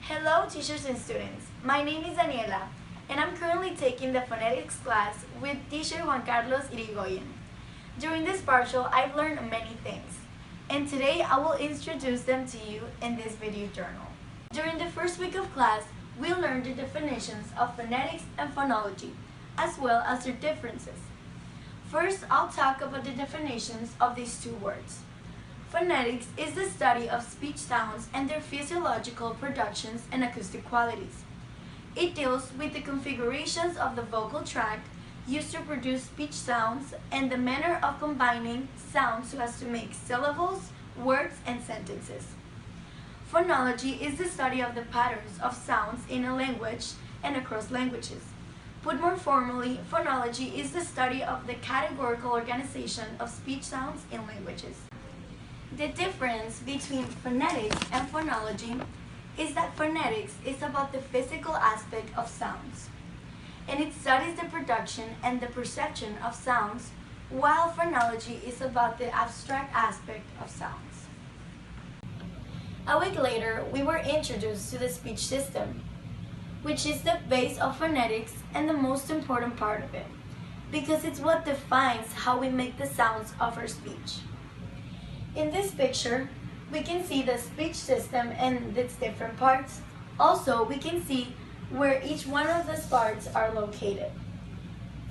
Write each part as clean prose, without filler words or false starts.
Hello teachers and students, my name is Daniela and I'm currently taking the phonetics class with teacher Juan Carlos Irigoyen. During this partial, I've learned many things and today I will introduce them to you in this video journal. During the first week of class, we learned the definitions of phonetics and phonology as well as their differences. First, I'll talk about the definitions of these two words. Phonetics is the study of speech sounds and their physiological productions and acoustic qualities. It deals with the configurations of the vocal tract used to produce speech sounds and the manner of combining sounds so as to make syllables, words, and sentences. Phonology is the study of the patterns of sounds in a language and across languages. Put more formally, phonology is the study of the categorical organization of speech sounds in languages. The difference between phonetics and phonology is that phonetics is about the physical aspect of sounds, and it studies the production and the perception of sounds, while phonology is about the abstract aspect of sounds. A week later, we were introduced to the speech system, which is the base of phonetics and the most important part of it, because it's what defines how we make the sounds of our speech. In this picture, we can see the speech system and its different parts. Also, we can see where each one of these parts are located.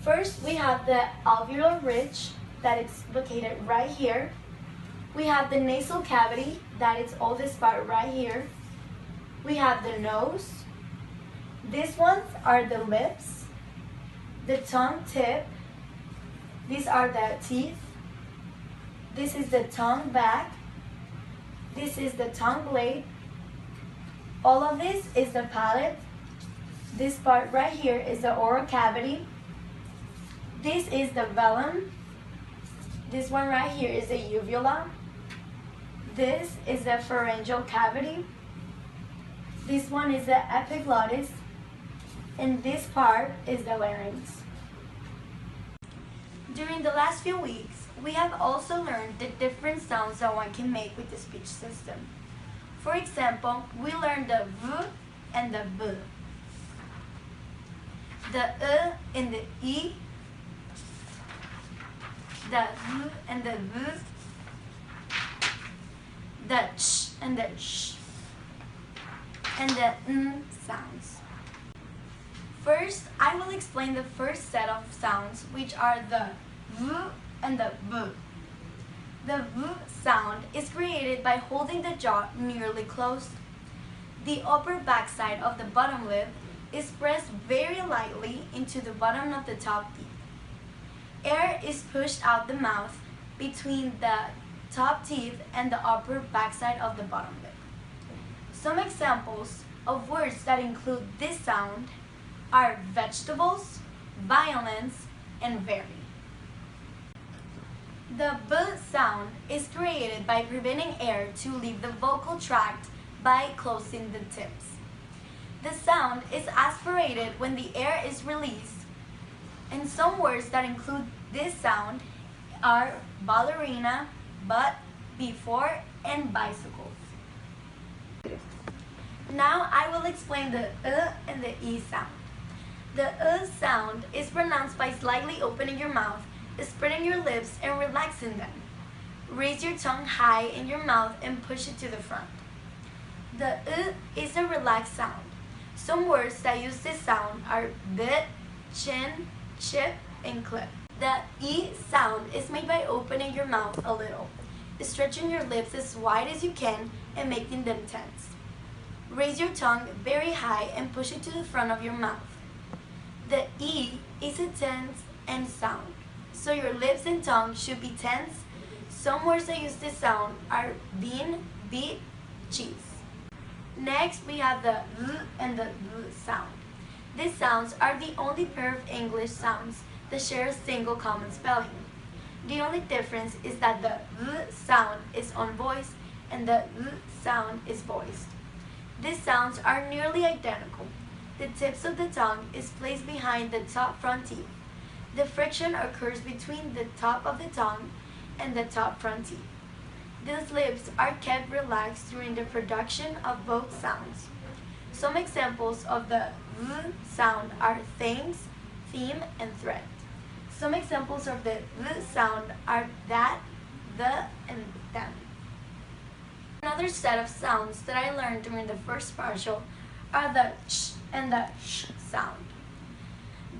First, we have the alveolar ridge that is located right here. We have the nasal cavity that is all this part right here. We have the nose. These ones are the lips, the tongue tip. These are the teeth. This is the tongue back. This is the tongue blade. All of this is the palate. This part right here is the oral cavity. This is the velum. This one right here is the uvula. This is the pharyngeal cavity. This one is the epiglottis. And this part is the larynx. During the last few weeks, we have also learned the different sounds that one can make with the speech system. For example, we learned the V and the B, the and the E, the V and the V, the ch and the sh, and the N sounds. First, I will explain the first set of sounds, which are the V and the B. The V sound is created by holding the jaw nearly closed. The upper backside of the bottom lip is pressed very lightly into the bottom of the top teeth. Air is pushed out the mouth between the top teeth and the upper backside of the bottom lip. Some examples of words that include this sound are vegetables, violence, and very. The B sound is created by preventing air to leave the vocal tract by closing the tips. The sound is aspirated when the air is released, and some words that include this sound are ballerina, but, before, and bicycles. Now I will explain the and the E sound. The sound is pronounced by slightly opening your mouth, spreading your lips, and relaxing them. Raise your tongue high in your mouth and push it to the front. The is a relaxed sound. Some words that use this sound are bit, chin, chip, and clip. The E sound is made by opening your mouth a little, stretching your lips as wide as you can, and making them tense. Raise your tongue very high and push it to the front of your mouth. The E is a tense end sound, so your lips and tongue should be tense. Some words that use this sound are bean, beet, cheese. Next, we have the V and the V sound. These sounds are the only pair of English sounds that share a single common spelling. The only difference is that the V sound is unvoiced and the V sound is voiced. These sounds are nearly identical. The tips of the tongue is placed behind the top front teeth. The friction occurs between the top of the tongue and the top front teeth. These lips are kept relaxed during the production of both sounds. Some examples of the V sound are thanks, theme, and threat. Some examples of the V sound are that, the, and them. Another set of sounds that I learned during the first partial are the ch and the sh sound.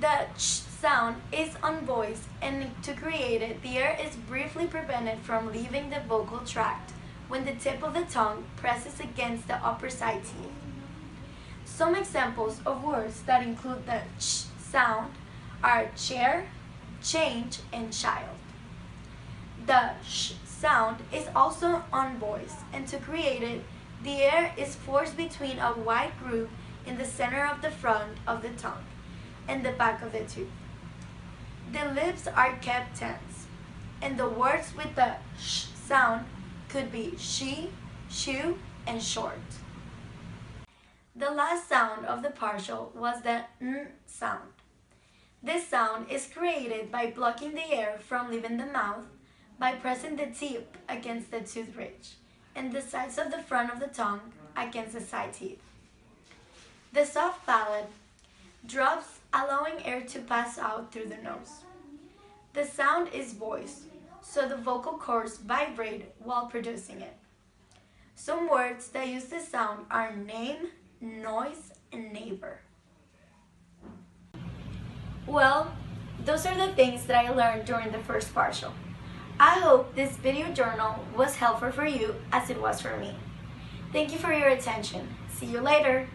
The ch sound is unvoiced, and to create it, the air is briefly prevented from leaving the vocal tract when the tip of the tongue presses against the upper side teeth. Some examples of words that include the ch sound are chair, change, and child. The sh sound is also unvoiced, and to create it, the air is forced between a wide groove in the center of the front of the tongue and the back of the tooth. The lips are kept tense, and the words with the sh sound could be she, shoe, and short. The last sound of the partial was the n sound. This sound is created by blocking the air from leaving the mouth by pressing the tip against the tooth ridge and the sides of the front of the tongue against the side teeth. The soft palate drops, allowing air to pass out through the nose. The sound is voiced, so the vocal cords vibrate while producing it. Some words that use this sound are name, noise, and neighbor. Well, those are the things that I learned during the first partial. I hope this video journal was helpful for you as it was for me. Thank you for your attention. See you later.